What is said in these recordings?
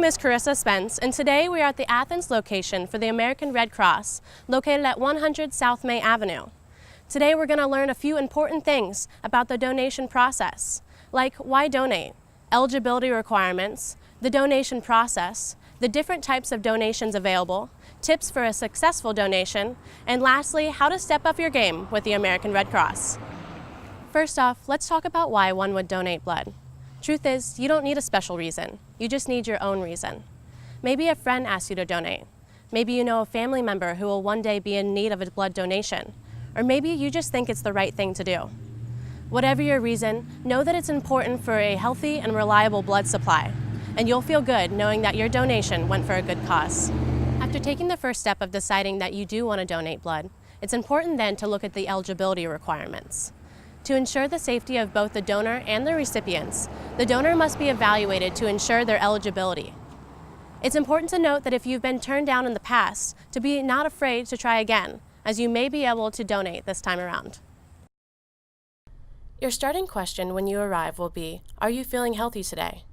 is Corissa Spence, and today we are at the Athens location for the American Red Cross, located at 100 South May Avenue. Today we're going to learn a few important things about the donation process, like why donate, eligibility requirements, the donation process, the different types of donations available, tips for a successful donation, and lastly, how to step up your game with the American Red Cross. First off, let's talk about why one would donate blood. Truth is, you don't need a special reason. You just need your own reason. Maybe a friend asks you to donate. Maybe you know a family member who will one day be in need of a blood donation. Or maybe you just think it's the right thing to do. Whatever your reason, know that it's important for a healthy and reliable blood supply. And you'll feel good knowing that your donation went for a good cause. After taking the first step of deciding that you do want to donate blood, it's important then to look at the eligibility requirements. To ensure the safety of both the donor and the recipients, the donor must be evaluated to ensure their eligibility. It's important to note that if you've been turned down in the past, to be not afraid to try again, as you may be able to donate this time around. Your starting question when you arrive will be, are you feeling healthy today?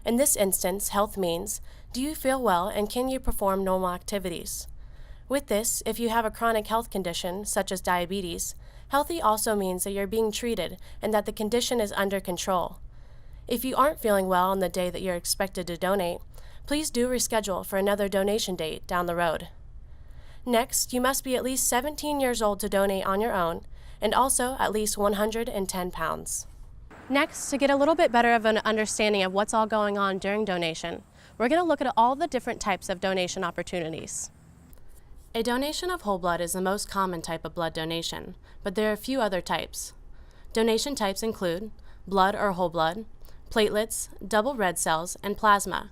In this instance, health means, do you feel well and can you perform normal activities? With this, if you have a chronic health condition, such as diabetes, healthy also means that you're being treated and that the condition is under control. If you aren't feeling well on the day that you're expected to donate, please do reschedule for another donation date down the road. Next, you must be at least 17 years old to donate on your own, and also at least 110 pounds. Next, to get a little bit better of an understanding of what's all going on during donation, we're going to look at all the different types of donation opportunities. A donation of whole blood is the most common type of blood donation, but there are a few other types. Donation types include blood or whole blood, platelets, double red cells, and plasma.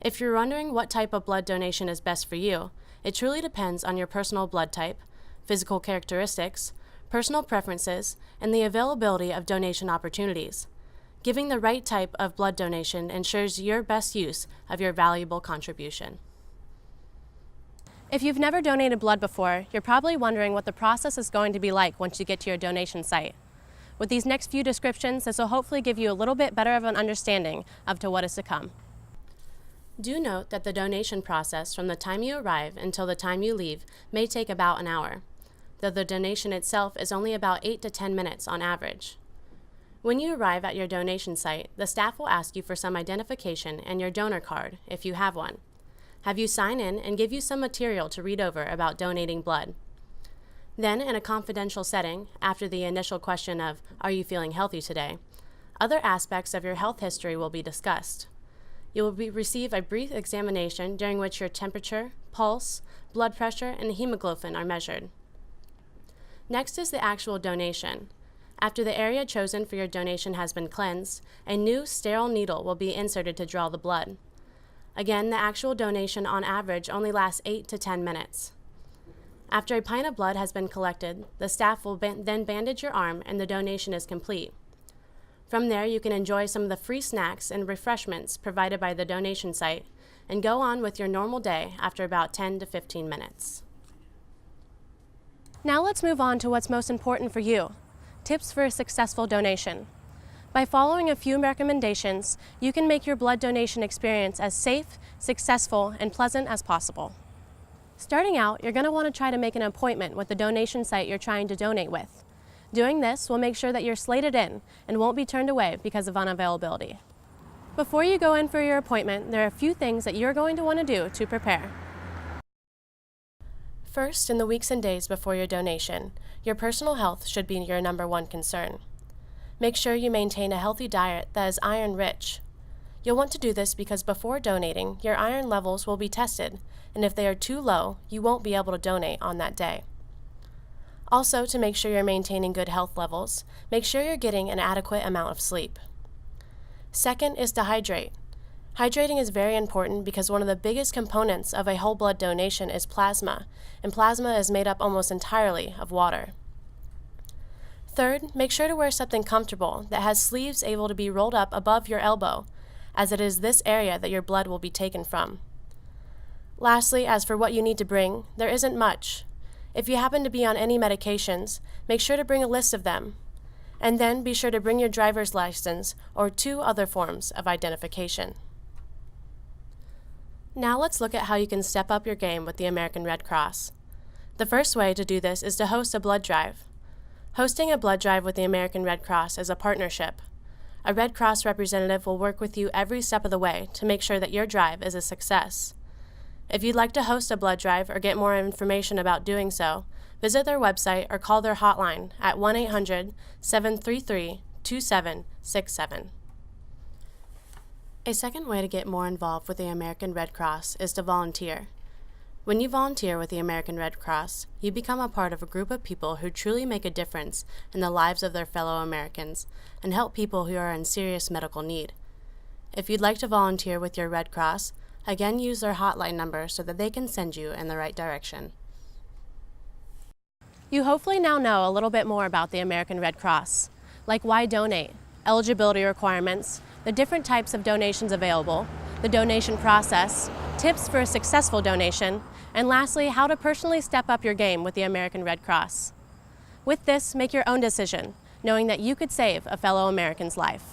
If you're wondering what type of blood donation is best for you, it truly depends on your personal blood type, physical characteristics, personal preferences, and the availability of donation opportunities. Giving the right type of blood donation ensures your best use of your valuable contribution. If you've never donated blood before, you're probably wondering what the process is going to be like once you get to your donation site. With these next few descriptions, this will hopefully give you a little bit better of an understanding of to what is to come. Do note that the donation process from the time you arrive until the time you leave may take about an hour, though the donation itself is only about 8 to 10 minutes on average. When you arrive at your donation site, the staff will ask you for some identification and your donor card, if you have one. Have you sign in and give you some material to read over about donating blood. Then, in a confidential setting, after the initial question of, are you feeling healthy today, other aspects of your health history will be discussed. You will receive a brief examination during which your temperature, pulse, blood pressure, and hemoglobin are measured. Next is the actual donation. After the area chosen for your donation has been cleansed, a new sterile needle will be inserted to draw the blood. Again, the actual donation on average only lasts 8 to 10 minutes. After a pint of blood has been collected, the staff will then bandage your arm and the donation is complete. From there, you can enjoy some of the free snacks and refreshments provided by the donation site and go on with your normal day after about 10 to 15 minutes. Now let's move on to what's most important for you, tips for a successful donation. By following a few recommendations, you can make your blood donation experience as safe, successful, and pleasant as possible. Starting out, you're going to want to try to make an appointment with the donation site you're trying to donate with. Doing this will make sure that you're slated in and won't be turned away because of unavailability. Before you go in for your appointment, there are a few things that you're going to want to do to prepare. First, in the weeks and days before your donation, your personal health should be your #1 concern. Make sure you maintain a healthy diet that is iron-rich. You'll want to do this because before donating, your iron levels will be tested, and if they are too low, you won't be able to donate on that day. Also, to make sure you're maintaining good health levels, make sure you're getting an adequate amount of sleep. Second is to hydrate. Hydrating is very important because one of the biggest components of a whole blood donation is plasma, and plasma is made up almost entirely of water. Third, make sure to wear something comfortable that has sleeves able to be rolled up above your elbow, as it is this area that your blood will be taken from. Lastly, as for what you need to bring, there isn't much. If you happen to be on any medications, make sure to bring a list of them. And then be sure to bring your driver's license or 2 other forms of identification. Now let's look at how you can step up your game with the American Red Cross. The first way to do this is to host a blood drive. Hosting a blood drive with the American Red Cross is a partnership. A Red Cross representative will work with you every step of the way to make sure that your drive is a success. If you'd like to host a blood drive or get more information about doing so, visit their website or call their hotline at 1-800-733-2767. A second way to get more involved with the American Red Cross is to volunteer. When you volunteer with the American Red Cross, you become a part of a group of people who truly make a difference in the lives of their fellow Americans and help people who are in serious medical need. If you'd like to volunteer with your Red Cross, again use their hotline number so that they can send you in the right direction. You hopefully now know a little bit more about the American Red Cross, like why donate, eligibility requirements, the different types of donations available, the donation process, tips for a successful donation, and lastly, how to personally step up your game with the American Red Cross. With this, make your own decision, knowing that you could save a fellow American's life.